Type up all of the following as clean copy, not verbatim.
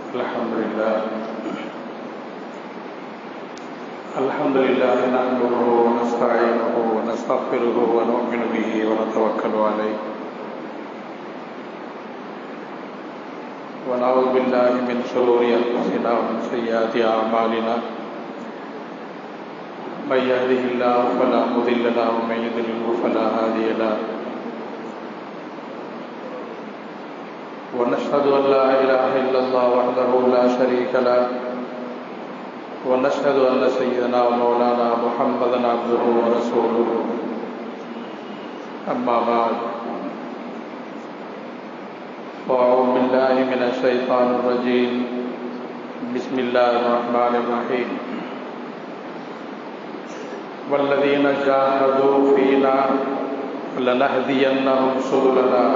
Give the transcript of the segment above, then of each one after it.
الحمد لله نحمده ونستعينه ونستغفره ونؤمن به ونتوكل عليه ونعوذ بالله من شرور أنفسنا ومن سيئات أعمالنا من يهده الله فلا مضل له ومن يضلل فلا هادي له ونشهد أن لا إله إلا الله وحده لا شريك له ونشهد أن سيدنا ومولانا محمدا عبده ورسوله أما بعد فأعوذ بالله من الشيطان الرجيم بسم الله الرحمن الرحيم والذين جاهدوا فينا لنهدينهم سبلنا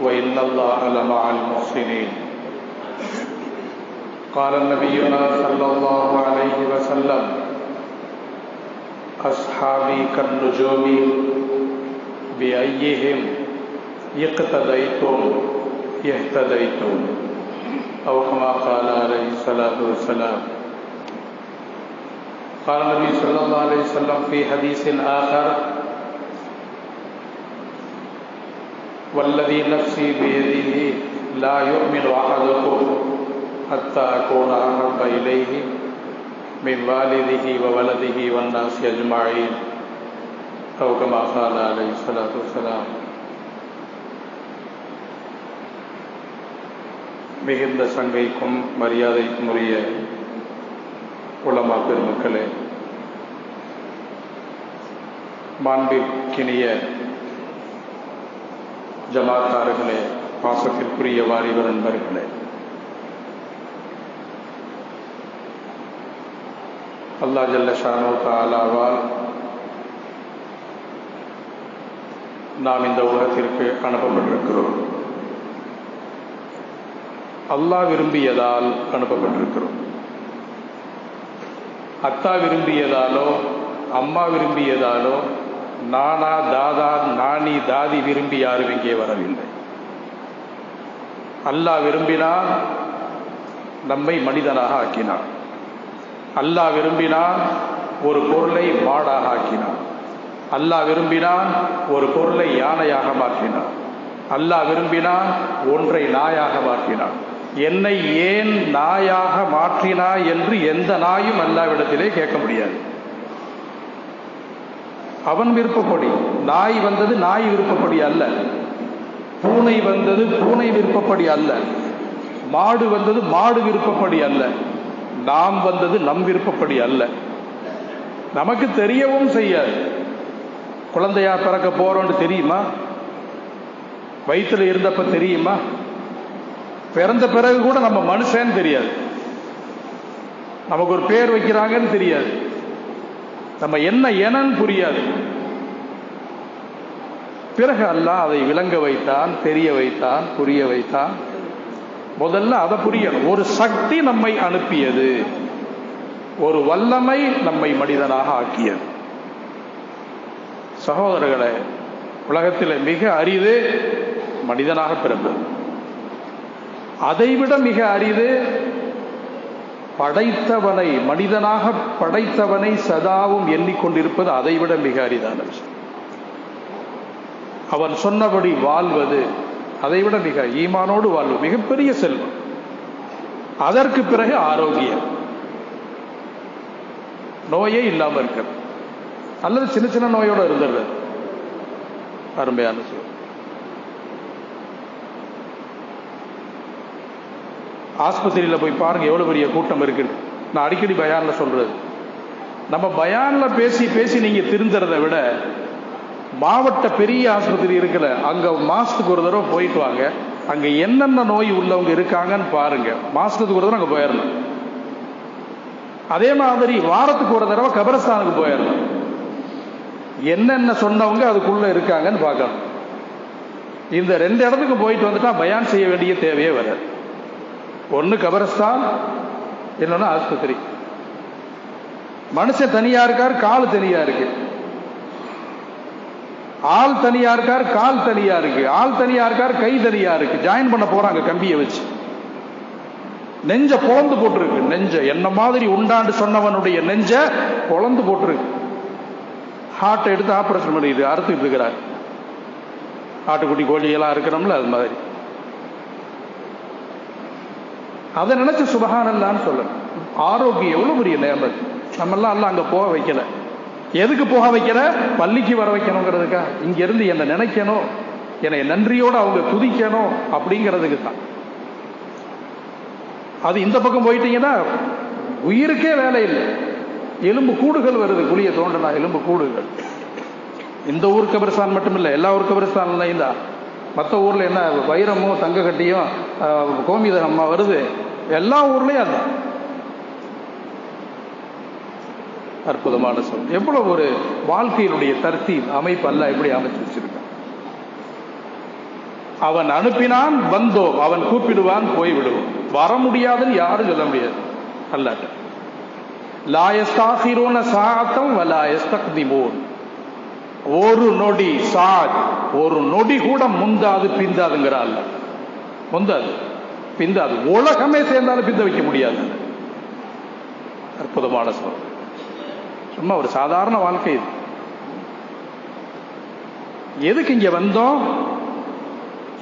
وإن الله لمع المحسنين قال نبينا صلى الله عليه وسلم أصحابي كالنجوم بأيهم اقتديتم اهتديتم أو كما قال عليه الصلاة والسلام. قال النبي صلى الله عليه وسلم في حديث آخر والذي نفسي بيده لا يؤمن أحدكم حتى أكون أحب إليه من والده وولده والناس أجمعين أو كما قال عليه الصلاة والسلام. மிகுந்த சங்கைக்கும் மரியாதைக்கும் உரிய உலமா பெருமக்களே, மாண்பிற்கினிய ஜமாத்தார்களே, பாசத்திற்குரிய வாலிப நண்பர்களே, அல்லாஹ் ஜல்ல ஷானு தஆலாவால் நாம் இந்த உலகத்திற்கு அனுப்பப்பட்டிருக்கிறோம். அல்லாஹ் விரும்பியதால் அனுப்பப்பட்டிருக்கிறோம். அத்தா விரும்பியதாலோ அம்மா விரும்பியதாலோ நானா தாதா நானி தாதி விரும்பி யாரும் இங்கே வரவில்லை. அல்லாஹ் விரும்பினார், நம்மை மனிதனாக ஆக்கினார். அல்லாஹ் விரும்பினார், ஒரு பொருளை மாடாக ஆக்கினார். அல்லாஹ் விரும்பினார், ஒரு பொருளை யானையாக மாற்றினார். அல்லாஹ் விரும்பினார், ஒன்றை நாயாக மாற்றினார். என்னை ஏன் நாயாக மாற்றினாய் என்று எந்த நாயும் அல்லாஹ்விடத்திலே கேட்க முடியாது. அவன் விருப்பப்படி. நாய் வந்தது நாய் விருப்பப்படி அல்ல, பூனை வந்தது பூனை விருப்பப்படி அல்ல, மாடு வந்தது மாடு விருப்பப்படி அல்ல, நாம் வந்தது நம் விருப்பப்படி அல்ல. நமக்கு தெரியவும் செய்யாது. குழந்தையா பிறக்க போறோம்னு தெரியுமா? வயிற்றுல இருந்தப்ப தெரியுமா? பிறந்த பிறகு கூட நம்ம மனுஷன்னு தெரியாது. நமக்கு ஒரு பேர் வைக்கிறாங்கன்னு தெரியாது. நம்ம என்ன என்னன்னு புரியாது. பிறகு அல்லாஹ் அதை விளங்க வைத்தான், தெரிய வைத்தான், புரிய வைத்தான். முதல்ல அதை புரியணும். ஒரு சக்தி நம்மை அனுப்பியது, ஒரு வல்லமை நம்மை மனிதனாக ஆக்கியது. சகோதரர்களே, உலகத்தில் மிக அரிது மனிதனாக பிறந்தது. அதைவிட மிக அரிது படைத்தவனை, மனிதனாக படைத்தவனை சதாவும் எண்ணிக்கொண்டிருப்பது அதைவிட மிக அரிதான விஷயம். அவன் சொன்னபடி வாழ்வது அதைவிட மிக, ஈமானோடு வாழ்வது மிகப்பெரிய செல்வம். அதற்கு பிறகு ஆரோக்கியம், நோயே இல்லாமல் இருக்கிறது, அல்லது சின்ன சின்ன நோயோட இருந்துடுறது. அருமையான சொல். ஆஸ்பத்திரியில் போய் பாருங்க எவ்வளவு பெரிய கூட்டம் இருக்குன்னு. நான் அடிக்கடி பயான்ல சொல்றது, நம்ம பயான்ல பேசி பேசி நீங்க திருந்துறதை விட மாவட்ட பெரிய ஆஸ்பத்திரி இருக்குல்ல, அங்க மாசத்துக்கு ஒரு தடவை போயிட்டு வாங்க. அங்க என்னென்ன நோய் உள்ளவங்க இருக்காங்கன்னு பாருங்க. மாசத்துக்கு ஒரு தடவை அங்க போயிடணும். அதே மாதிரி வாரத்துக்கு ஒரு தடவை கபரஸ்தானுக்கு போயிடணும். என்னென்ன சொன்னவங்க அதுக்குள்ள இருக்காங்கன்னு பார்க்கணும். இந்த ரெண்டு இடத்துக்கு போயிட்டு வந்துட்டா பயான் செய்ய வேண்டிய தேவையே வராது. ஒன்னு கபரஸ்தான், இன்னொன்னு ஆஸ்பத்திரி. மனுஷன் தனியா இருக்காரு, கால் தனியா இருக்கு. ஆள் தனியா இருக்கார், கால் தனியா இருக்கு. ஆள் தனியா இருக்கார், கை தனியா இருக்கு. ஜாயின் பண்ண போறாங்க கம்பியை வச்சு. நெஞ்ச பொளந்து போட்டிருக்கு. நெஞ்ச என்ன மாதிரி உண்டாண்டு சொன்னவனுடைய நெஞ்ச பொளந்து போட்டிருக்கு. ஹார்ட்டை எடுத்து ஆபரேஷன் பண்ணிட்டு அறுத்துட்டு இருக்கிறார். ஆட்டுக்குட்டி கோழியெல்லாம் இருக்கிறோம்ல, அது மாதிரி. அதை நினைச்சு சுபஹானல்லான்னு சொல்லணும். ஆரோக்கியம் எவ்வளவு பெரிய நேரம். நம்மெல்லாம் எல்லாம் அங்க போக வைக்கல. எதுக்கு போக வைக்கிற? பள்ளிக்கு வர வைக்கணுங்கிறதுக்கா? இங்க இருந்து என்ன நினைக்கணும், என்னை நன்றியோடு அவங்க துதிக்கணும் அப்படிங்கிறதுக்கு தான். அது இந்த பக்கம் போயிட்டீங்கன்னா உயிருக்கே வேலை இல்லை. எலும்பு கூடுகள் வருது, குழிய தோண்டனா எலும்பு கூடுகள். இந்த ஊர் கபிரஸ்தான் மட்டும் இல்லை, எல்லா ஊர் கபிரஸ்தான்லையும் தான். மற்ற ஊர்ல என்ன வைரமும் தங்க கட்டியும் கோமிதம் வருது, எல்லா ஊர்லயும் அதுதான். அற்புதமான சொல். எவ்வளவு ஒரு வாழ்க்கையினுடைய தர்த்தீப் அமைப்பு அல்ல எப்படி அமைச்சு வச்சிருக்கான். அவன் அனுப்பினான், வந்தோம். அவன் கூப்பிடுவான், போய்விடுவோம். வர முடியாதுன்னு யாரும் சொல்ல முடியாது. அல்லாஹ் லா யஸ்தாகிரூன சாஅத்தம் வலா யஸ்தக்திமூன். ஒரு நொடி சாத், ஒரு நொடி கூட முந்தாது பிந்தாதுங்கிற அல்லாஹ். முந்தாது பிந்தாது. உலகமே சேர்ந்தாலும் பிந்த வைக்க முடியாது. அற்புதமான சொல். சும்மா ஒரு சாதாரண வாழ்க்கை இது. எதுக்கு இங்க வந்தோம்?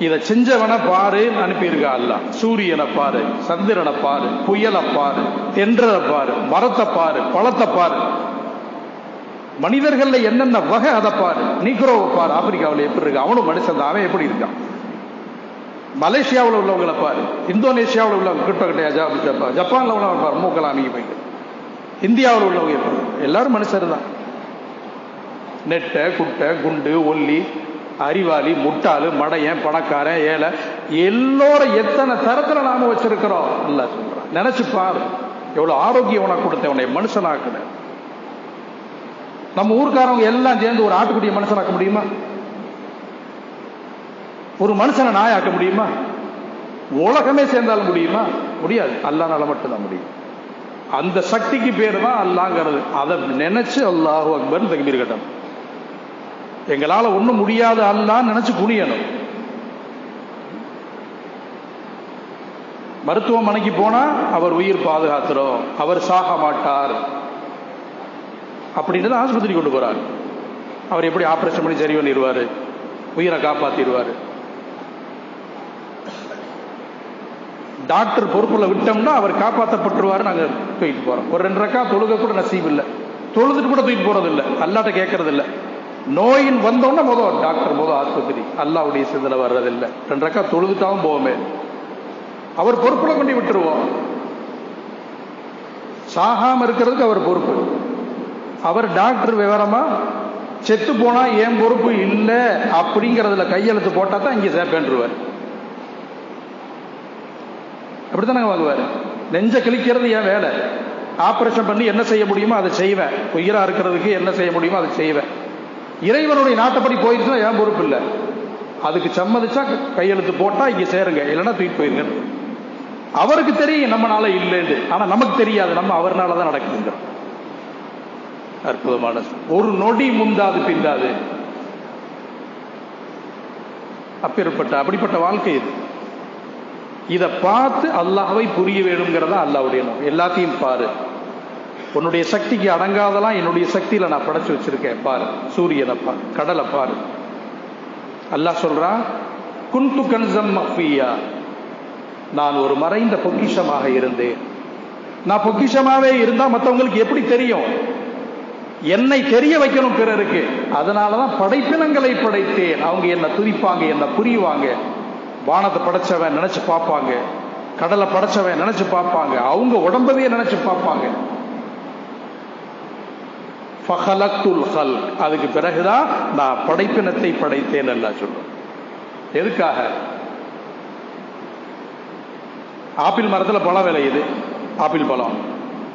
இதை செஞ்சவனை பாரு அனுப்பியிருக்கா அல்லாஹ். சூரியனை பாரு, சந்திரனை பாரு, புயலை பாரு, தென்றலை பாரு, மரத்தை பாரு, பழத்தை பாரு, மனிதர்கள்ல என்னென்ன வகை அதை பாரு. நீக்ரோவை பாரு, ஆப்பிரிக்காவில் எப்படி இருக்கு, அவனும் மனுஷன் தான், அவன் எப்படி இருக்கான். மலேசியாவில் உள்ளவங்களை பாரு, இந்தோனேஷியாவில் உள்ளவங்க கிட்ட, ஜப்பான்ல உள்ளவங்க பாரு, மூக்கெல்லாம் அணுகி போயிட்டு. இந்தியாவில் உள்ளவங்க எல்லாரும் மனுஷர் தான். நெட்டை, குட்டை, குண்டு, ஒல்லி, அறிவாளி, முட்டாளு, மடையன், பணக்காரன், ஏழை, எல்லோரும் எத்தனை தரத்துல நாம வச்சிருக்கிறோம். அல்லாஹ் சொல்றான், நினைச்சு பாரு எவ்வளவு ஆரோக்கியம் உனக்கு கொடுத்த, உன்னை மனுஷனாக்குன. நம்ம ஊருக்காரவங்க எல்லாம் சேர்ந்து ஒரு ஆட்டுக்குட்டிய மனுஷனாக்க முடியுமா? ஒரு மனுஷனை நாயாக்க முடியுமா? உலகமே சேர்ந்தாலும் முடியுமா? முடியாது. அல்லாஹ்னால மட்டும்தான் முடியும். அந்த சக்திக்கு பேர் தான் அல்லாஹ்ங்கிறது. அதை நினைச்சு அல்லாஹு அக்பர் தக்பீர் கட்டணும். எங்களால ஒண்ணும் முடியாத அல்லாஹ் நினைச்சு குனியணும். மருத்துவமனைக்கு போனா அவர் உயிர் பாதுகாத்துறோம், அவர் சாக மாட்டார் அப்படின்னு ஆஸ்பத்திரி கொண்டு போறார். அவர் எப்படி ஆபரேஷன் பண்ணி சரி பண்ணிடுவாரு, உயிரை காப்பாத்திடுவாரு. டாக்டர் பொறுப்புல விட்டோம்னா அவர் காப்பாற்றப்பட்டுருவாரு. நாங்க தூக்கிட்டு போறோம். ஒரு 2 ரக்கா தொழுக கூட நசீப் இல்லை, தொழுதுட்டு கூட தூக்கிட்டு போறது இல்லை, அல்லாட்ட கேட்கறது இல்லை. நோயின் வந்தோன்னா டாக்டர் ஆஸ்பத்திரி, அல்லாவுடைய சிந்தனை வர்றதில்லை. 2 ரக்கா தொழுதுட்டாவும் போவோமே, அவர் பொறுப்புல கொண்டு விட்டுருவோம். சாகாம இருக்கிறதுக்கு அவர் பொறுப்பு. அவர் டாக்டர் விவரமா செத்து போனா ஏன் பொறுப்பு இல்லை அப்படிங்கறதுல கையெழுத்து போட்டா தான் இங்க சேர்ப்பேன்ருவார். அப்படித்தானே வாங்குவாரு. நெஞ்ச கிழிக்கிறது என் வேலை. ஆபரேஷன் பண்ணி என்ன செய்ய முடியுமோ அதை செய்வேன். உயிரா இருக்கிறதுக்கு என்ன செய்ய முடியுமோ அதை செய்வேன். இறைவனுடைய நாட்டப்படி போயிருச்சுன்னா என் பொறுப்பு இல்லை. அதுக்கு சம்மதிச்சா கையெழுத்து போட்டா இங்க சேருங்க, இல்லைன்னா தூக்கி போயிருங்க. அவருக்கு தெரியும் நம்மளால இல்லைன்னு, ஆனா நமக்கு தெரியாது, நம்ம அவர்னாலதான் நடக்குதுங்க. அற்புதமான ஒரு நொடி முந்தாது பிந்தாது. அப்படிப்பட்ட வாழ்க்கை இது. இதை பார்த்து அல்லாஹ்வை புரிய வேணுங்கிறதா அல்லாஹ்வுடைய நோக்கம். எல்லாத்தையும் பாரு, உன்னுடைய சக்திக்கு அடங்காதெல்லாம் என்னுடைய சக்தியில நான் படைச்சு வச்சிருக்கேன் பாரு. சூரியனை பாரு, கடலை பாரு. அல்லாஹ் சொல்றான், குன்து கன்ஸம் மஃபியா, நான் ஒரு மறைந்த பொக்கிஷமாக இருந்தேன். நான் பொக்கிஷமாவே இருந்தா மற்றவங்களுக்கு எப்படி தெரியும்? என்னை தெரிய வைக்கணும் பிறருக்கு. அதனாலதான் படைப்பினங்களை படைத்தேன். அவங்க என்ன துதிப்பாங்க, என்ன புரியுவாங்க. வானத்தை படைச்சவன் நினைச்சு பார்ப்பாங்க, கடலை படைச்சவன் நினைச்சு பார்ப்பாங்க, அவங்க உடம்பவே நினைச்சு பார்ப்பாங்க. அதுக்கு பிறகுதான் நான் படைப்பினத்தை படைத்தேன் எல்லாம் சொல்றேன். எதுக்காக? ஆப்பிள் மரத்துல பழம் விளையுது, ஆப்பிள் பழம்.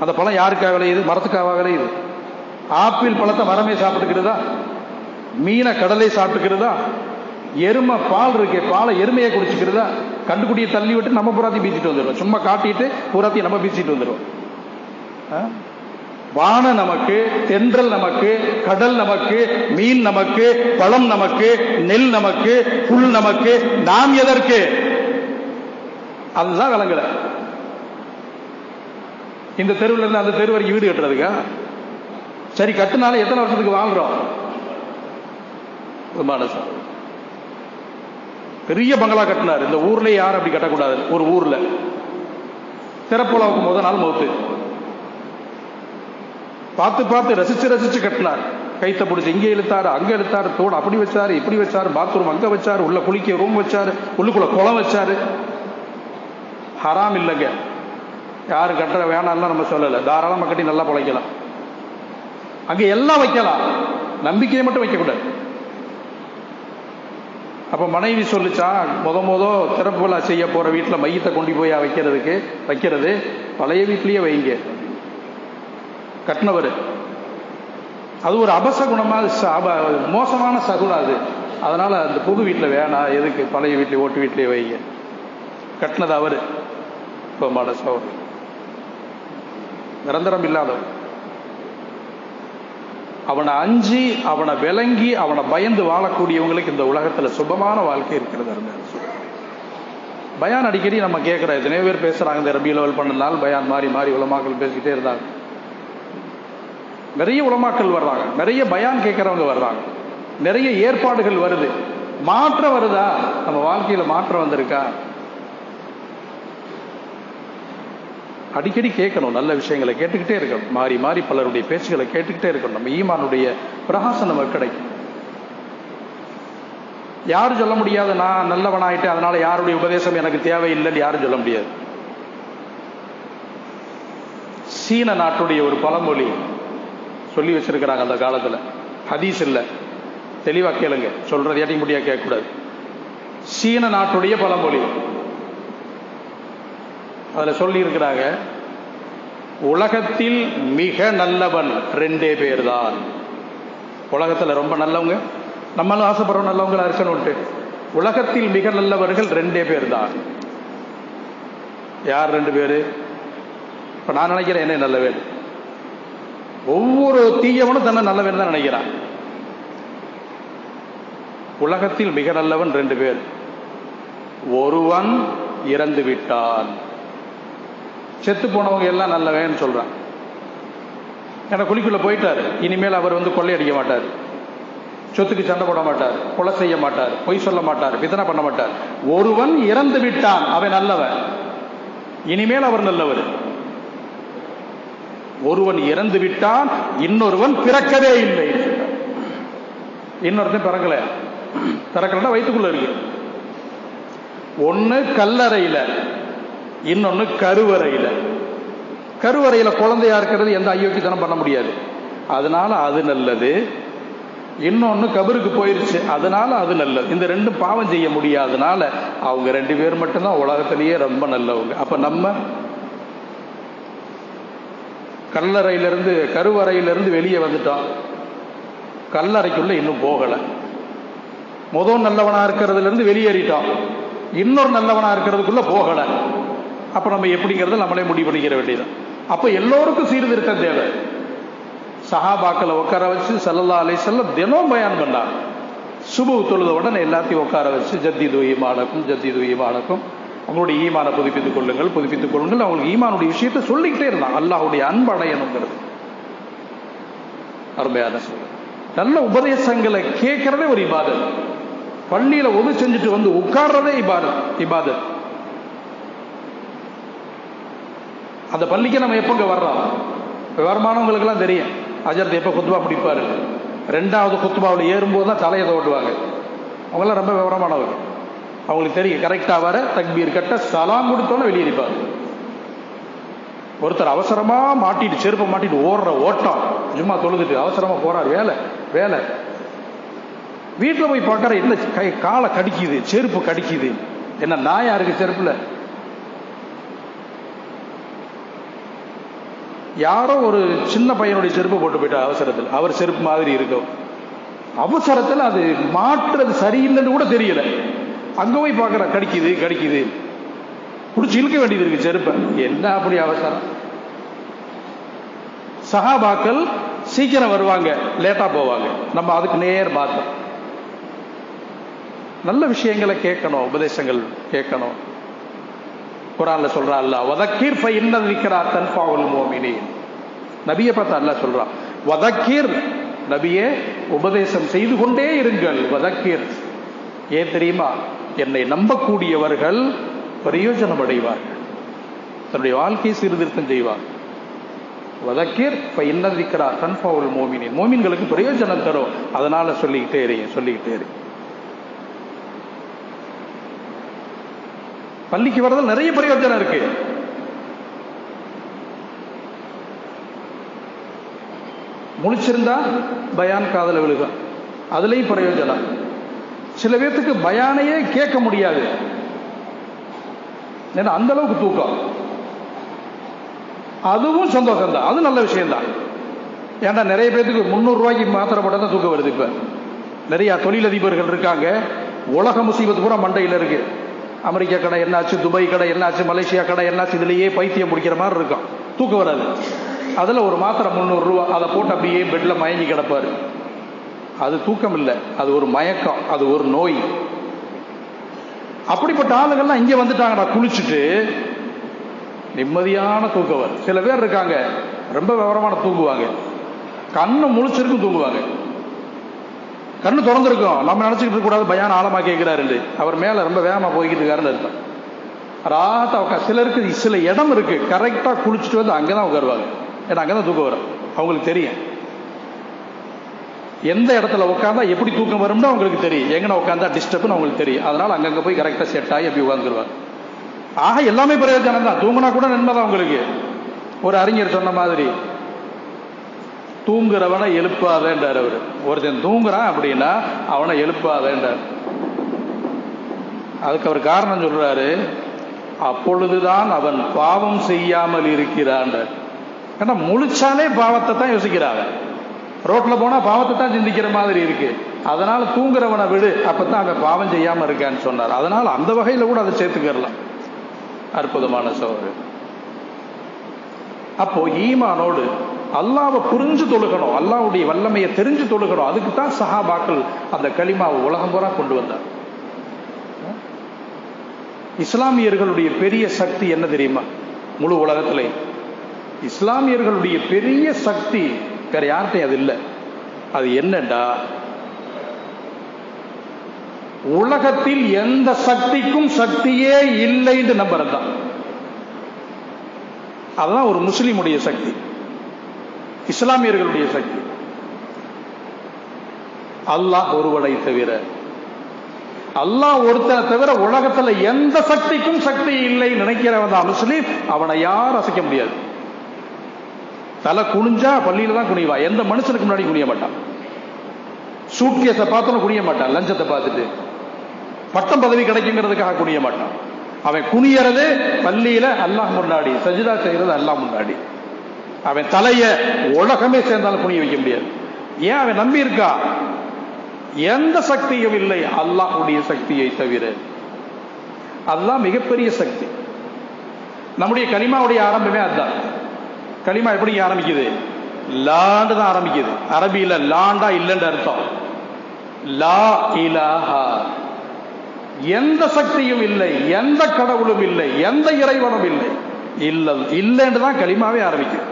அந்த பழம் யாருக்காக விளையுது? மரத்துக்காக விளையுது. ஆப்பிள் பழத்தை மரமே சாப்பிட்டுக்கிறதா? மீனை கடலை சாப்பிட்டுக்கிறதா? எருமை பால் இருக்கே, பாலை எருமையை குடிச்சுக்கிறதா? கண்டுக்குட்டியை தள்ளி விட்டு நம்ம பூராத்தையும் பீச்சிட்டு வந்துடுவோம். சும்மா காட்டிட்டு பூராத்தையும் நம்ம பீச்சிட்டு வந்துடுவோம். வானம் நமக்கு, தென்றல் நமக்கு, கடல் நமக்கு, மீன் நமக்கு, பழம் நமக்கு, நெல் நமக்கு, புல் நமக்கு. நாம் எதற்கு? அதுதான் விளங்கல. இந்த தெருவில் இருந்து அந்த தெரு வரைக்கும் வீடு கட்டுறதுக்கா? சரி, கட்டுனாலும் எத்தனை வருஷத்துக்கு வாழ்றோம்? பெரிய பங்களா கட்டினார். இந்த ஊர்ல யாரும் அப்படி கட்டக்கூடாது. ஒரு ஊர்ல திறப்புலாவுக்கு முதல் நாள் மௌத்து. பார்த்து பார்த்து ரசிச்சு ரசிச்சு கட்டினார். கைத்த பிடிச்சி இங்கே இழுத்தாரு, அங்க இழுத்தாரு, தோடு அப்படி வச்சாரு, இப்படி வச்சாரு, பாத்ரூம் அங்க வச்சாரு, உள்ள குளிக்க ரூம் வச்சாரு, உள்ளுக்குள்ள குளம் வச்சாரு. ஹராம் இல்லைங்க, யாரு கட்டுற வேணாம்லாம் நம்ம சொல்லலை. தாராளமாக கட்டி நல்லா பிழைக்கலாம். அங்க எல்லாம் வைக்கலாம், நம்பிக்கையை மட்டும் வைக்கக்கூடாது. அப்ப மனைவி சொல்லிச்சா, முத திறப்பு விழா செய்ய போற வீட்டுல மையத்தை கொண்டு போய் வைக்கிறது பழைய வீட்லயே வைங்க. கட்டினவர் அது ஒரு அபசகுணமா, மோசமான சகுனம் அது. அதனால அந்த புது வீட்டுல வேணாம், எதுக்கு பழைய வீட்லயே ஓட்டு வீட்லயே வைங்க. கட்டினது அவரு. இப்போ மனசோர் நிரந்தரம் இல்லாதவன். அவனை அஞ்சி, அவனை விளங்கி, அவனை பயந்து வாழக்கூடியவங்களுக்கு இந்த உலகத்துல சுபமான வாழ்க்கை இருக்கிறது. பயான் அடிக்கடி நம்ம கேட்கிறோம், எத்தனையோ பேர் பேசுறாங்க. இந்த ரபீ லெவல் பண்ணனால பயான் மாறி மாறி உலமாக்கள் பேசிக்கிட்டே இருந்தாங்க. நிறைய உலமாக்கள் வர்றாங்க, நிறைய பயான் கேட்கறவங்க வர்றாங்க, நிறைய ஏற்பாடுகள் வருது. மாற்றம் வருதா? நம்ம வாழ்க்கையில மாற்றம் வந்திருக்கா? அடிக்கடி கேட்கணும், நல்ல விஷயங்களை கேட்டுக்கிட்டே இருக்கணும். மாறி மாறி பலருடைய பேச்சுகளை கேட்டுக்கிட்டே இருக்கணும். நம்ம ஈமானுடைய பிரகாசம் நமக்கு கிடைக்கும். யாரும் சொல்ல முடியாது நான் நல்லவனாயிட்டேன் அதனால யாருடைய உபதேசம் எனக்கு தேவையில்லைன்னு யாரும் சொல்ல முடியாது. சீன நாட்டுடைய ஒரு பழமொழி சொல்லி வச்சிருக்கிறாங்க அந்த காலத்துல. ஹதீஸ் இல்ல, தெளிவா கேளுங்க, சொல்றது ஏட்டி முடியா கேட்கக்கூடாது. சீன நாட்டுடைய பழமொழி, அதுல சொல்லி இருக்கிறாங்க, உலகத்தில் மிக நல்லவன் 2 பேர் தான். உலகத்துல ரொம்ப நல்லவங்க, நம்மளும் ஆசைப்படுறோம் நல்லவங்களா இருக்கணும்ட்டு. உலகத்தில் மிக நல்லவர்கள் 2 பேர் தான். யார் 2 பேரு? இப்ப நான் நினைக்கிறேன் என்ன நல்லவன். ஒவ்வொரு தீயவனும் தன்னை நல்லவன் தான் நினைக்கிறான். உலகத்தில் மிக நல்லவன் 2 பேர். ஒருவன் இறந்து விட்டான். செத்து போனவங்க எல்லாம் நல்லவன்னு சொல்றான். ஏன்னா குழிக்குள்ள போயிட்டாரு, இனிமேல் அவர் கொள்ளையடிக்க மாட்டார், சொத்துக்கு சண்டை போட மாட்டார், கொலை செய்ய மாட்டார், பொய் சொல்ல மாட்டார், பிதனை பண்ண மாட்டார். ஒருவன் இறந்து விட்டான், அவன் நல்லவன், இனிமேல் அவர் நல்லவர். ஒருவன் இறந்து விட்டான், இன்னொருவன் பிறக்கவே இல்லை. இன்னொருத்தன் பிறக்கலன்னா வயிற்றுக்குள்ள இருக்கு. ஒன்னு கல்லறையில, இன்னொன்னு கருவறையில. கருவறையில குழந்தையா இருக்கிறது எந்த அயோக்கியத்தனம் பண்ண முடியாது, அதனால அது நல்லது. இன்னொன்னு கபருக்கு போயிருச்சு, அதனால அது நல்லது. இந்த 2 பாவம் செய்ய முடியாதனால அவங்க 2 பேர் மட்டும்தான் உலகத்திலேயே ரொம்ப நல்லவங்க. அப்ப நம்ம கல்லறையிலிருந்து கருவறையிலிருந்து வெளியே வந்துட்டோம், கல்லறைக்குள்ள இன்னும் போகல. முதல் நல்லவனா இருக்கிறதுல இருந்து வெளியேறிட்டோம், இன்னொரு நல்லவனா இருக்கிறதுக்குள்ள போகல. அப்ப நம்ம எப்படிங்கிறத நம்மளே முடிவு பண்ணிக்கிற வேண்டியதான். அப்ப எல்லோருக்கும் சீர்திருத்தம் தேவை. சஹாபாக்களை உட்கார வச்சு ஸல்லல்லாஹு அலைஹி வஸல்லம் தினம் பயான் பண்ணார். சுபஹ் தொழுத உடனே எல்லாத்தையும் உட்கார வச்சு ஜத்தீது ஈமானக்கும், அவங்களுடைய ஈமான புதுப்பித்துக் கொள்ளுங்கள். அவங்களுக்கு ஈமானுடைய விஷயத்தை சொல்லிக்கிட்டே இருந்தாங்க. அல்லாஹ்வுடைய அன்பு அடையணுங்கிறது அருமையான நல்ல உபதேசங்களை கேட்கறதே ஒரு இபாதத். பள்ளியில ஒது செஞ்சுட்டு உட்கார்றதே இபாதத். அந்த பள்ளிக்கு நம்ம எப்பங்க வர்றோம்? விவரமானவங்களுக்கு எல்லாம் தெரியும், அஜர்த் எப்ப குத்பா பிடிப்பாரு. 2வது குத்பாவில் ஏறும்போது தான் தலையை தோட்டுவாங்க. அவங்களாம் ரொம்ப விவரமானவங்க, அவங்களுக்கு தெரியும் கரெக்டா வர தக்பீர் கட்ட சலாம் கொடுத்தோன்னு வெளியேறிப்பார். ஒருத்தர் அவசரமா மாட்டிட்டு செருப்பை மாட்டிட்டு ஓடுற ஓட்டம், சும்மா தொழுதுட்டு அவசரமா போறாரு, வேலை. வீட்டில் போய் பார்க்கற, என்ன காலை கடிக்குது, செருப்பு கடிக்குது, என்ன நாயா இருக்கு செருப்புல. யாரோ ஒரு சின்ன பையனுடைய செருப்பு போட்டு போயிட்டார் அவசரத்தில். அவர் செருப்பு மாதிரி இருக்கும், அவசரத்தில் அது மாற்றுறது சரியில்லைன்னு கூட தெரியல. அங்க போய் பார்க்கற, கடிக்குது, புடிச்சு இழுக்க வேண்டியது இருக்கு செருப்பை. என்ன அப்படி அவசரம்? சஹாபாக்கள் சீக்கிரம் வருவாங்க, லேட்டா போவாங்க. நம்ம அதுக்கு நேர் பார்த்தோம். நல்ல விஷயங்களை கேட்கணும், உபதேசங்கள் கேட்கணும். குர்ஆன்ல சொல்றா அல்லாஹ், வதக்கிர் ஃபஇன்ன ذிக்ரா தன்ஃபஉல் முஃமினீன். நபியை பார்த்து அல்லாஹ் சொல்றான், வதக்கிர், நபியே உபதேசம் செய்து கொண்டே இருங்கள். வதக்கிர், ஏன் தெரியுமா? என்னை நம்பக்கூடியவர்கள் பிரயோஜனம் அடைவார்கள், தன்னுடைய வாழ்க்கையை சீர்திருத்தம் செய்வார். வதக்கிர் ஃபஇன்ன ذிக்ரா தன்ஃபஉல் முஃமினீன், மோமின்களுக்கு பிரயோஜனம் தரும். அதனால சொல்லிக்கிட்டே இரு. பள்ளிக்கு வரதுல நிறைய பிரயோஜனம் இருக்கு. முழிச்சிருந்தா பயான் காதல விழுகும், அதுலயும் பிரயோஜனம். சில பேர்த்துக்கு பயானையே கேட்க முடியாது, ஏன்னா அந்த அளவுக்கு தூக்கம். அதுவும் சந்தோஷம் தான், அது நல்ல விஷயம் தான். ஏன்னா நிறைய பேருக்கு 300 ரூபாய்க்கு மாத்திரை போட்டா தான் தூக்கம் வருது. இப்ப நிறைய தொழிலதிபர்கள் இருக்காங்க, உலக முசீபத்து பூரா மண்டையில் இருக்கு. அமெரிக்கா கடை என்னாச்சு, துபாய் கடை என்னாச்சு, மலேசியா கடை என்னாச்சு, இதுலயே பைத்தியம் முடிக்கிற மாதிரி இருக்கும், தூக்கம் வராது. அதுல ஒரு மாத்திரை 300 ரூபா, அதை போட்டு அப்படியே பெட்ல மயங்கி கிடப்பாரு. அது தூக்கம் இல்லை, அது ஒரு மயக்கம், அது ஒரு நோய். அப்படிப்பட்ட ஆளுகள்லாம் இங்க வந்துட்டாங்கடா, குளிச்சுட்டு நிம்மதியான தூக்கம் வரும். சில பேர் இருக்காங்க ரொம்ப விவரமான தூங்குவாங்க, கண்ணு முழிச்சிருக்கும் தூங்குவாங்க, கண்ணு திறந்திருக்கும். நம்ம நினைச்சுக்கிட்டு இருக்க கூடாது பயான் ஆழமா கேட்கிறாரு, அவர் மேல ரொம்ப வேகமா போய்கிட்டு இருக்காருன்னு அர்த்தம். ராத்தா உட்கா. சிலருக்கு சில இடம் இருக்கு, கரெக்டா குளிச்சுட்டு வந்து அங்கதான் உட்காருவாங்க, ஏன்னா அங்கதான் தூக்கம் வரும். அவங்களுக்கு தெரியும் எந்த இடத்துல உட்காந்தா எப்படி தூக்கம் வரும்னு அவங்களுக்கு தெரியும், எங்கன உட்காந்தா டிஸ்டர்ப்னு அவங்களுக்கு தெரியும். அதனால அங்கங்க போய் கரெக்டா செட் ஆகி அப்படி உட்காந்துருவாங்க. ஆக எல்லாமே பிரயோஜனம் தான், தூங்கினா கூட நன்மைதான் உங்களுக்கு. ஒரு அறிஞர் சொன்ன மாதிரி, தூங்குறவனை எழுப்பாதேன்றார் அவரு. ஒருத்தன் தூங்குறான் அப்படின்னா அவனை எழுப்பாதேன்றார். அதுக்கு அவர் காரணம் சொல்றாரு, அப்பொழுதுதான் அவன் பாவம் செய்யாமல் இருக்கிறான். ஏன்னா முழிச்சாலே பாவத்தை தான் யோசிக்கிறாங்க, ரோட்ல போனா பாவத்தை தான் சிந்திக்கிற மாதிரி இருக்கு. அதனால தூங்குறவனை விடு, அப்பதான் அவன் பாவம் செய்யாம இருக்கான்னு சொன்னார். அதனால அந்த வகையில கூட அதை சேர்த்துக்கலாம். அற்புதமான சோதரர். அப்போ ஈமானோடு அல்லாஹ்வை புரிஞ்சு தொழுகணும், அல்லாஹ்வுடைய வல்லமையை தெரிஞ்சு தொழுகணும். அதுக்கு தான் சஹாபாக்கள் அந்த கலிமாவை உலகம் பூரா கொண்டு வந்தார். இஸ்லாமியர்களுடைய பெரிய சக்தி என்ன தெரியுமா? முழு உலகத்திலே இஸ்லாமியர்களுடைய பெரிய சக்தி வேற யார்கிட்டையும் அது இல்லை. அது என்னண்டா, உலகத்தில் எந்த சக்திக்கும் சக்தியே இல்லைன்னு நம்புறதுதான். அதுதான் ஒரு முஸ்லிமுடைய சக்தி, இஸ்லாமியர்களுடைய சக்தி. அல்லாஹ் ஒருவனை தவிர, அல்லாஹ் ஒருத்தனை தவிர உலகத்துல எந்த சக்திக்கும் சக்தி இல்லை நினைக்கிறவன் தான் முஸ்லீம். அவனை யாரும் அசைக்க முடியாது. தலை குனிஞ்சா பள்ளியில தான் குனிவா, எந்த மனுஷனுக்கு முன்னாடி குனிய மாட்டான். சூட்கேஸை பார்த்தோன்னு குனிய மாட்டான், லஞ்சத்தை பார்த்துட்டு பட்டம் பதவி கிடைக்குங்கிறதுக்காக குனிய மாட்டான். அவன் குனியறது பள்ளியில அல்லாஹ் முன்னாடி, சஜிதா செய்யறது அல்லாஹ் முன்னாடி. அவன் தலைய உலகமே சேர்ந்தாலும் குனிய வைக்க முடியாது. ஏன்? அவன் நம்பி இருக்கா, எந்த சக்தியும் இல்லை அல்லாஹ்வுடைய சக்தியை தவிர. அதுதான் மிகப்பெரிய சக்தி. நம்முடைய கலிமாவுடைய ஆரம்பமே அதுதான். கலிமா எப்படி ஆரம்பிக்குது? லாண்டு தான் ஆரம்பிக்குது. அரபியில லாண்டா இல்லைன்னு அர்த்தம். லா இலாஹா, எந்த சக்தியும் இல்லை, எந்த கடவுளும் இல்லை, எந்த இறைவனும் இல்லை, இல்லைன்னு தான் கலிமாவே ஆரம்பிக்குது.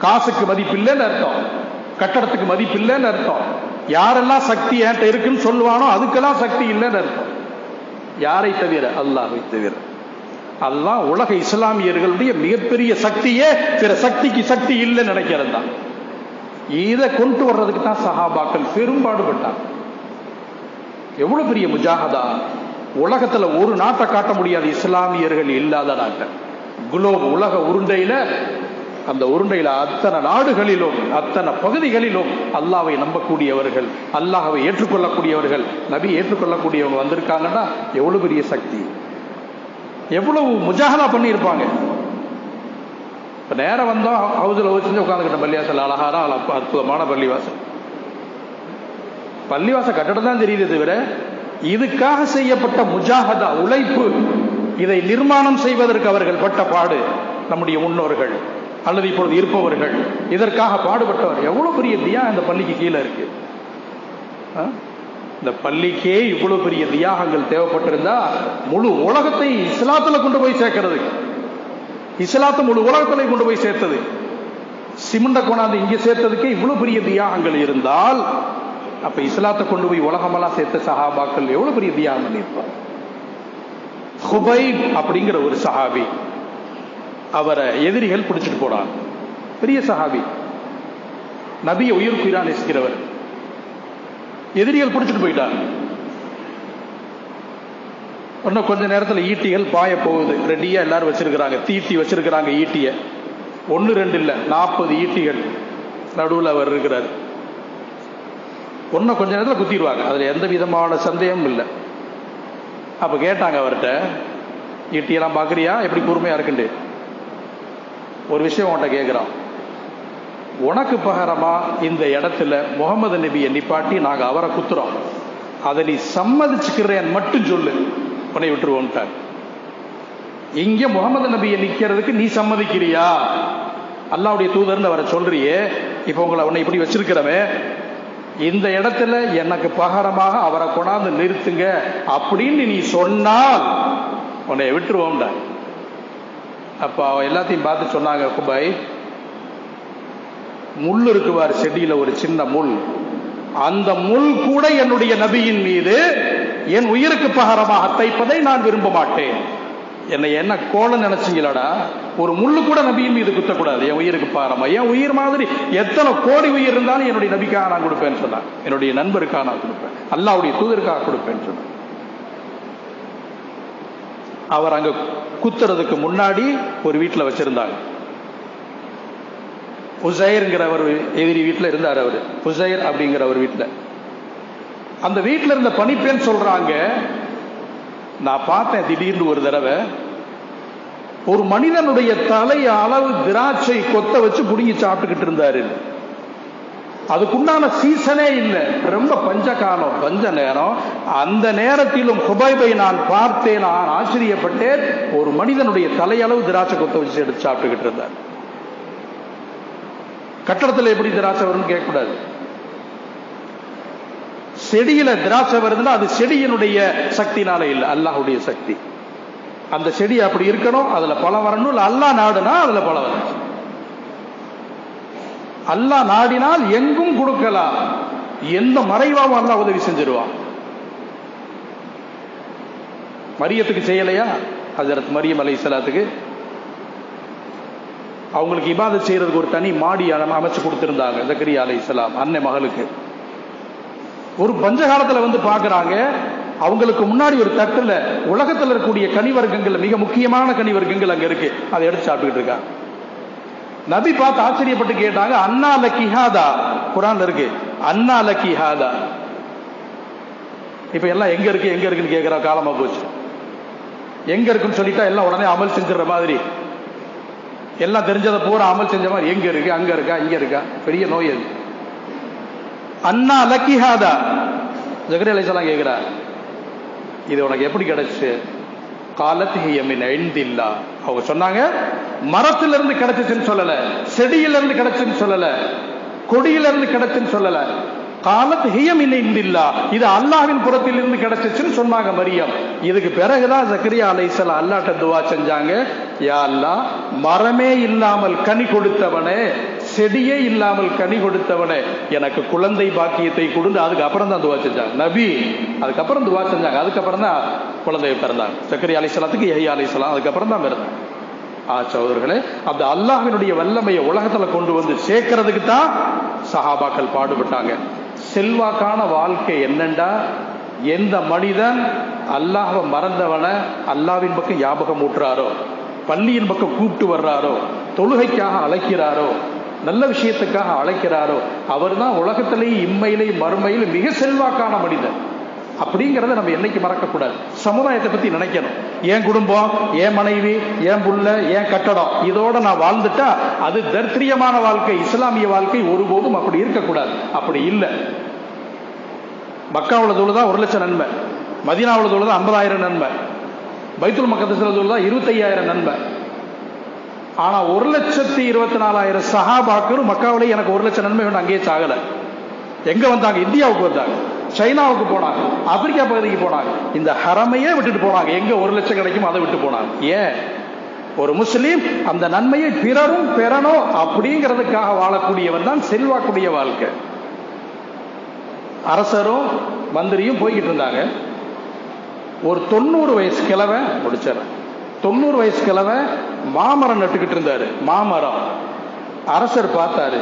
காசுக்கு மதிப்பு இல்லைன்னு அர்த்தம், கட்டடத்துக்கு மதிப்பு இல்லைன்னு அர்த்தம். யாரெல்லாம் சக்தி ஏன்ட்ட இருக்குன்னு சொல்லுவானோ அதுக்கெல்லாம் சக்தி இல்லைன்னு அர்த்தம். யாரை தவிர? அல்லாஹ்வை தவிர. அல்லாஹ் உலக இஸ்லாமியர்களுடைய மிகப்பெரிய சக்தியே பிற சக்திக்கு சக்தி இல்லைன்னு நினைக்கிறது தான். இதை கொண்டு வர்றதுக்கு தான் சஹாபாக்கள் பெரும்பாடுபட்டாங்க. எவ்வளவு பெரிய முஜாஹதா! உலகத்துல ஒரு நாட்டை காட்ட முடியாது இஸ்லாமியர்கள் இல்லாத நாட்டை. குளோப் உலக உருண்டையில, அந்த உருண்டையில அத்தனை நாடுகளிலும் அத்தனை பகுதிகளிலும் அல்லாஹ்வை நம்பக்கூடியவர்கள், அல்லாஹ்வை ஏற்றுக்கொள்ளக்கூடியவர்கள், நபி ஏற்றுக்கொள்ளக்கூடியவங்க வந்திருக்காங்கன்னா எவ்வளவு பெரிய சக்தி, எவ்வளவு முஜாஹதா பண்ணி இருப்பாங்க. இப்ப நேரம் வந்தோம், ஹவுஸ்ல வச்சு உட்காந்துக்கிட்ட பள்ளிவாசல் அழகான அற்புதமான பள்ளிவாசல். பள்ளிவாசல் கட்டடம் தான் தெரியுது தவிர இதுக்காக செய்யப்பட்ட முஜாஹதா, உழைப்பு, இதை நிர்மாணம் செய்வதற்கு அவர்கள் பட்ட பாடு, நம்முடைய முன்னோர்கள் அல்லது இப்பொழுது இருப்பவர்கள் இதற்காக பாடுபட்டவர். எவ்வளவு பெரிய தியா இந்த பள்ளிக்கு கீழே இருக்கு. இந்த பள்ளிக்கே இவ்வளவு பெரிய தியாகங்கள் தேவைப்பட்டிருந்தா முழு உலகத்தை இஸ்லாத்துல கொண்டு போய் சேர்க்கிறதுக்கு இஸ்லாத்தை முழு உலகத்திலே கொண்டு போய் சேர்த்தது. சிமெண்ட கொண்டாந்து இங்க சேர்த்ததுக்கே இவ்வளவு பெரிய தியாகங்கள் இருந்தால், அப்ப இஸ்லாத்தை கொண்டு போய் உலகமெல்லாம் சேர்த்த சஹாபாக்கள் எவ்வளவு பெரிய தியாகம் பண்ணியிருப்பார். ஹுபைப் அப்படிங்கிற ஒரு சஹாபி, அவரை எதிரிகள் பிடிச்சிட்டு போனாங்க. பெரிய சஹாபி, நபியை உயிருக்கு உயிரா நேசிக்கிறவர். எதிரிகள் பிடிச்சிட்டு போயிட்டாங்க. இன்னும் கொஞ்ச நேரத்தில் ஈட்டிகள் பாய போகுது. ரெடியா எல்லாரும் வச்சிருக்கிறாங்க, தீட்டி வச்சிருக்கிறாங்க ஈட்டிய. 1 2 இல்ல 40 ஈட்டிகள் நடுவில் அவர் இருக்கிறார். ஒன்னும் கொஞ்ச நேரத்தில் குத்திடுவாங்க, அதுல எந்த விதமான சந்தேகமும் இல்லை. அப்ப கேட்டாங்க அவர்கிட்ட, ஈட்டியெல்லாம் பாக்குறியா, எப்படி பொறுமையா இருக்குண்டு. ஒரு விஷயம் உன்கிட்ட கேட்கிறான், உனக்கு பகரமா இந்த இடத்துல முகமது நபியை நிப்பாட்டி நாங்க அவரை குத்துறோம், அதை நீ சம்மதிச்சுக்கிறேன் மட்டும் சொல்லு, உன்னை விட்டுருவோம்ட்டார். இங்க முகமது நபியை நிக்கிறதுக்கு நீ சம்மதிக்கிறியா? அல்லாஹ்வுடைய தூதர்னு அவரை சொல்றியே, இப்ப உன்னை இப்படி வச்சிருக்கிறவே, இந்த இடத்துல எனக்கு பகரமாக அவரை கொண்டாந்து நிறுத்துங்க அப்படின்னு நீ சொன்னால் உன்னை விட்டுருவோம்டா. அப்ப அவ எல்லாத்தையும் பார்த்து சொன்னாங்க, குபாய், முள் இருக்குவார் செடியில, ஒரு சின்ன முள், அந்த முள் கூட என்னுடைய நபியின் மீது என் உயிருக்கு பகரமாக தைப்பதை நான் விரும்ப மாட்டேன். என்னை என்ன கோல நினைச்சீங்களாடா? ஒரு முள்ளு கூட நபியின் மீது குத்தக்கூடாது என் உயிருக்கு பகரமா. என் உயிர் மாதிரி எத்தனை கோடி உயிர் இருந்தாலும் என்னுடைய நபிக்காக நான் கொடுப்பேன்னு சொன்னான். என்னுடைய நண்பருக்காக நான் கொடுப்பேன், அல்லாஹ்வுடைய தூதருக்காக கொடுப்பேன்னு சொன்னான். அவர் அங்க குத்துறதுக்கு முன்னாடி ஒரு வீட்டுல வச்சிருந்தாங்க. உசைர்ங்கிற ஒரு எதிரி வீட்டுல இருந்தார். அவரு உசைர் அப்படிங்கிற ஒரு வீட்டுல, அந்த வீட்டுல இருந்த பணிப்பெண் சொல்றாங்க, நான் பார்த்தேன் திடீர்னு ஒரு தடவை ஒரு மனிதனுடைய தலை அளவு திராட்சை கொத்த வச்சு புடுங்கி சாப்பிட்டுக்கிட்டு இருந்தாரு. அதுக்குண்டான சீசனே இல்லை, ரொம்ப பஞ்ச காலம், பஞ்ச நேரம். அந்த நேரத்திலும் ஹுபைபை நான் பார்த்தேன், நான் ஆச்சரியப்பட்டேன். ஒரு மனிதனுடைய தலையளவு திராட்சை கொத்த வச்சு எடுத்து சாப்பிட்டுக்கிட்டு இருந்தார். கட்டடத்தில் எப்படி திராட்சை வரும்னு கேட்கக்கூடாது. செடியில திராட்சை வருதுன்னா அது செடியினுடைய சக்தினால இல்லை, அல்லாஹ்வுடைய சக்தி. அந்த செடி அப்படி இருக்கணும், அதுல பழம் வரணும். அல்லாஹ் நாடுனா அதுல பழம் வரும். அல்லாஹ் நாடினால் எங்கும் கொடுக்கலாம், எந்த மறைவாவும் அல்லாஹ் உதவி செஞ்சிருவான். மரியத்துக்கு செய்யலையா? ஹஜ்ரத் மரியம் அலைஹிஸ்ஸலாத்துக்கு அவங்களுக்கு இபாதத் செய்யறதுக்கு ஒரு தனி மாடி அமைச்சு கொடுத்திருந்தாங்க. ஜக்கரியா அலைஹிஸ்ஸலாம் அன்னை மகளுக்கு. ஒரு பஞ்ச காலத்துல வந்து பாக்குறாங்க, அவங்களுக்கு முன்னாடி ஒரு தட்டுல உலகத்தில் இருக்கக்கூடிய கனிவர்க்கங்கள், மிக முக்கியமான கனிவர்க்கங்கள் அங்க இருக்கு, அதை எடுத்து சாப்பிட்டுக்கிட்டு இருக்காங்க. நபி பார்த்து ஆச்சரியப்பட்டு கேட்டாங்க, அன்னா லக்கி ஹாதா, குர்ஆன்ல இருக்கு அன்னா லக்கி ஹாதா. இப்ப எல்லாம் எங்க இருக்கு எங்க இருக்குன்னு கேட்கிற காலமா போச்சு. எங்க இருக்குன்னு சொல்லிட்டா எல்லாம் உடனே அமல் செஞ்சிடற மாதிரி, எல்லாம் தெரிஞ்சதை பூரா அமல் செஞ்ச மாதிரி, எங்க இருக்கு அங்க இருக்கா இங்க இருக்கா, பெரிய நோய் அது. அன்னா லக்கி ஹாதா, ஜக்கரியா அலைஹிஸ்ஸலாம் கேட்கிறா, இது உனக்கு எப்படி கிடைச்சு? காலத் ஹிய மின் இன்தில்லாஹ். அவங்க சொன்னாங்க, மரத்திலிருந்து கிடைச்சிச்சுன்னு சொல்லல, செடியிலிருந்து கிடைச்சுன்னு சொல்லல, கொடியிலிருந்து கிடைச்சுன்னு சொல்லல. காலத் ஹிய மின் இன்தில்லாஹ், இது அல்லாஹ்வின் புறத்திலிருந்து கிடைச்சிச்சுன்னு சொன்னாங்க மரியம். இதுக்கு பிறகுதான் ஜக்கரியா அலைஹிஸ்ஸலாம் அல்லாஹ்ட்ட துஆ செஞ்சாங்க, யா அல்லாஹ், மரமே இல்லாமல் கனி கொடுத்தவனே, செடியே இல்லாமல் கனி கொடுத்தவனே, எனக்கு குழந்தை பாக்கியத்தை கொடுத்து. அதுக்கப்புறம் தான் துவா செஞ்சாங்க நபி, அதுக்கப்புறம் துவா செஞ்சாங்க. அதுக்கப்புறம் தான் குழந்தைய பிறந்தாங்க. ஜக்கரியா அலைஹிஸ்ஸலாத்துக்கு யஹ்யா அலைஹிஸ்ஸலாம் அதுக்கப்புறம் தான் பிறந்தாங்க. சகோதரர்களே, அந்த அல்லாஹ்வினுடைய வல்லமையை உலகத்துல கொண்டு வந்து சேர்க்கறதுக்கு தான் சஹாபாக்கள் பாடுபட்டாங்க. செல்வாக்கான வாழ்க்கை என்னண்டா, எந்த மனிதன் அல்லாஹ்வை மறந்தவனை அல்லாஹ்வின் பக்கம் ஞாபகம் ஊட்டுறாரோ, பள்ளியின் பக்கம் கூப்பிட்டு வர்றாரோ, தொழுகைக்காக அழைக்கிறாரோ, நல்ல விஷயத்துக்காக அழைக்கிறாரோ, அவர் தான் உலகத்திலேயே இம்மையிலேயே மறுமையில் மிக செல்வாக்கான மனிதன். அப்படிங்கிறத நம்ம என்னைக்கு மறக்கக்கூடாது. சமுதாயத்தை பத்தி நினைக்கணும். என் குடும்பம், என் மனைவி, என் புள்ள, என் கட்டடம், இதோட நான் வாழ்ந்துட்டா அது தர்த்திரியமான வாழ்க்கை. இஸ்லாமிய வாழ்க்கை ஒருபோதும் அப்படி இருக்கக்கூடாது. அப்படி இல்லை. மக்காவுல தொழுதா 1,00,000 நன்மை, மதீனாவுல தொழுதா 50,000 நன்மை, பைத்துல் மக்தஸ்ல தொழுதா 25,000 நன்மை. ஆனா 1,24,000 சஹாபாக்கள் மக்காவிலே எனக்கு 1,00,000 நன்மை வேணும் அங்கேயே சாகல. எங்க வந்தாங்க? இந்தியாவுக்கு வந்தாங்க, சைனாவுக்கு போனாங்க, ஆப்பிரிக்கா பகுதிக்கு போனாங்க, இந்த ஹரமையே விட்டுட்டு போனாங்க. எங்க 1,00,000 கிடைக்கும் அதை விட்டு போனாங்க. ஏன்? ஒரு முஸ்லீம் அந்த நன்மையை பிறரும் பெறணும் அப்படிங்கிறதுக்காக வாழக்கூடியவன் தான் செல்வாக்குடைய வாழ்க்கை. அரசரும் மந்திரியும் போய்கிட்டு இருந்தாங்க. ஒரு 90 வயசு கிழவை முடிச்சார். 90 வயசு கிழவை மாமரம் நட்டுக்கிட்டு இருந்தாரு. மாமரம். அரசர் பார்த்தாரு.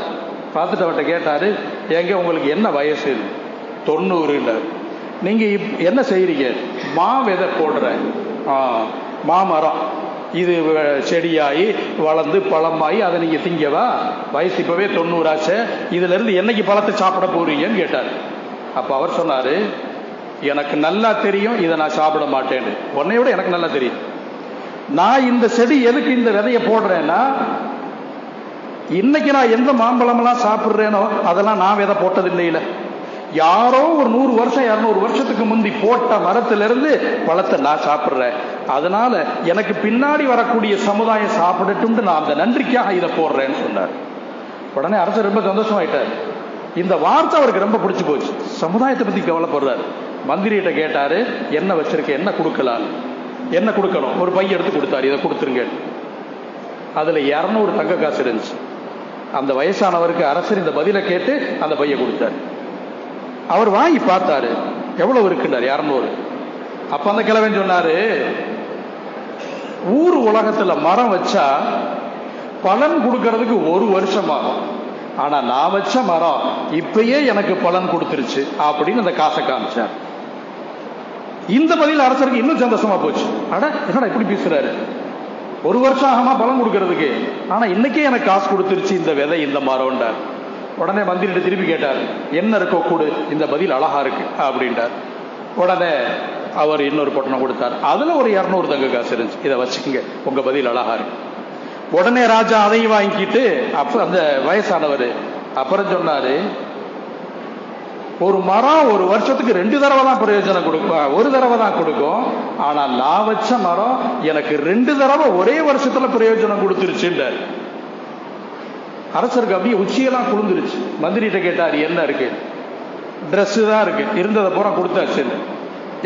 பார்த்துட்டு அவர்கிட்ட கேட்டாரு, ஏங்க உங்களுக்கு என்ன வயசு? 90. நீங்க என்ன செய்யறீங்க? மா விதை போடுற. மாமரம் இது செடியாகி வளர்ந்து பழமாயி அதை நீங்க திங்கவா? வயசு இப்பவே 90 ஆச்சு, இதுல இருந்து என்னைக்கு பழத்தை சாப்பிட போறீங்கன்னு கேட்டார். அப்ப அவர் சொன்னாரு, எனக்கு நல்லா தெரியும் இதை நான் சாப்பிட மாட்டேன்னு. உன்னை விட எனக்கு நல்லா தெரியும். நான் இந்த செடி எதுக்கு இந்த விதைய போடுறேன்னா, இன்னைக்கு நான் எந்த மாம்பழமெல்லாம் சாப்பிடுறேனோ அதெல்லாம் நான் விதை போட்டது இல்லையில. யாரோ ஒரு 100 வருஷம் 200 வருஷத்துக்கு முந்தி போட்ட மரத்திலிருந்து பழத்தை நான் சாப்பிடுறேன். அதனால எனக்கு பின்னாடி வரக்கூடிய சமுதாயம் சாப்பிடட்டும், நான் அந்த நன்றிக்காக இதை போடுறேன்னு சொன்னார். உடனே அரசர் ரொம்ப சந்தோஷமாயிட்டார். இந்த வார்த்தை அவருக்கு ரொம்ப பிடிச்சு போச்சு. சமுதாயத்தை பத்தி கவலைப்படுறாரு. மந்திரிகிட்ட கேட்டாரு, என்ன வச்சிருக்க, என்ன கொடுக்கலாம், என்ன கொடுக்கணும்? ஒரு பைய எடுத்து கொடுத்தாரு, இதை கொடுத்துருங்க. அதுல 200 தங்க காசு இருந்துச்சு. அந்த வயசானவருக்கு அரசர் இந்த பதிலை கேட்டு அந்த பைய கொடுத்தாரு. அவர் வாங்கி பார்த்தாரு, எவ்வளவு இருக்குன்னாரு. 200. அப்ப அந்த கிழவன் சொன்னாரு, ஊர் உலகத்துல மரம் வச்சா பலன் கொடுக்கறதுக்கு 1 வருஷம் ஆகும், ஆனா நான் வச்ச மரம் இப்பயே எனக்கு பலன் கொடுத்துருச்சு அப்படின்னு அந்த காசை காமிச்சார். இந்த பதில் அரசருக்கு இன்னும் சந்தோஷமா போச்சு. அட என்னடா இப்படி பேசுறாரு, 1 வருஷம் ஆகுமா பலன் கொடுக்கறதுக்கு, ஆனா இன்னைக்கே எனக்கு காசு கொடுத்துருச்சு இந்த விதை இந்த மரம்ன்றார். உடனே மந்திரிட்டு திருப்பி கேட்டார், என்ன இருக்கோ கூடு, இந்த பதில் அழகா இருக்கு அப்படின்ட்டார். உடனே அவர் இன்னொரு பொட்டணம் கொடுத்தார். அதுல ஒரு 200 தங்க காசு இருந்துச்சு, இதை வச்சுக்கோங்க, உங்க பதில் அழகா இருக்கு. உடனே ராஜா அதையும் வாங்கிட்டு அப்ப அந்த வயசானவர் அப்புறம் சொன்னாரு, ஒரு மரம் 1 வருஷத்துக்கு 2 தடவை தான் பிரயோஜனம் கொடுக்கும், 1 தடவை தான் கொடுக்கும், ஆனா நான் வச்ச மரம் எனக்கு 2 தடவை ஒரே வருஷத்துல பிரயோஜனம் கொடுத்துருச்சுன்றார். அரசருக்கு அப்படியே உச்சியெல்லாம் குளிர்ந்துருச்சு. மந்திரிகிட்ட கேட்டார், என்ன இருக்கு? ட்ரெஸ் தான் இருக்கு, இருந்ததை பூரா கொடுத்தாச்சு.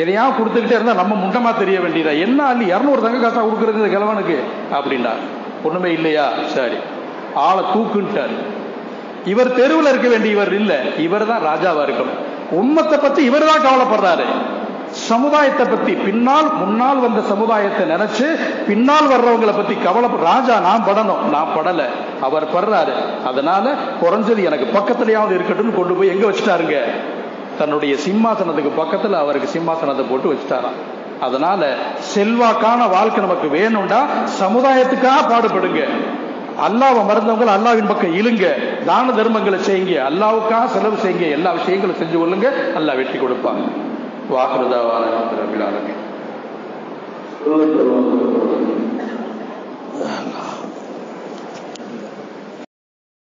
எதையா கொடுத்துக்கிட்டே இருந்தா நம்ம முண்டமா தெரிய வேண்டியதா? என்ன அள்ளி 200 தங்க காசா கொடுக்கறது இந்த கிழவனுக்கு அப்படின்னா, ஒண்ணுமே இல்லையா? சரி, ஆளை தூக்குன்ட்டார். இவர் தெருவில் இருக்க வேண்டியவர் இல்ல, இவர் தான் ராஜாவா இருக்கணும். உம்மத்தை பத்தி இவர் தான் கவலைப்படுறாரு. சமுதாயத்தை பத்தி, பின்னால் முன்னால் வந்த சமுதாயத்தை நினைச்சு பின்னால் வர்றவங்களை பத்தி கவலைப்பட ராஜா நான் படணும், நான் படல, அவர் படுறாரு. அதனால குறைஞ்சது எனக்கு பக்கத்துலயாவது இருக்கட்டும் கொண்டு போய் எங்க வச்சுட்டாருங்க? தன்னுடைய சிம்மாசனத்துக்கு பக்கத்துல அவருக்கு சிம்மாசனத்தை போட்டு வச்சுட்டாராம். அதனால செல்வாக்கான வாழ்க்கை நமக்கு வேணும்டா சமுதாயத்துக்காக பாடுபடுங்க. அல்லாஹ்வை மறந்தவங்க அல்லாஹ்வின் பக்கம் இழுங்க, தான தர்மங்களை செய்யுங்க, அல்லாஹ்வுக்காக செலவு செய்யுங்க, எல்லா விஷயங்களும் செஞ்சு கொள்ளுங்க, அல்லாஹ் வெற்றி கொடுப்பாங்க. வாக்குறுதாவான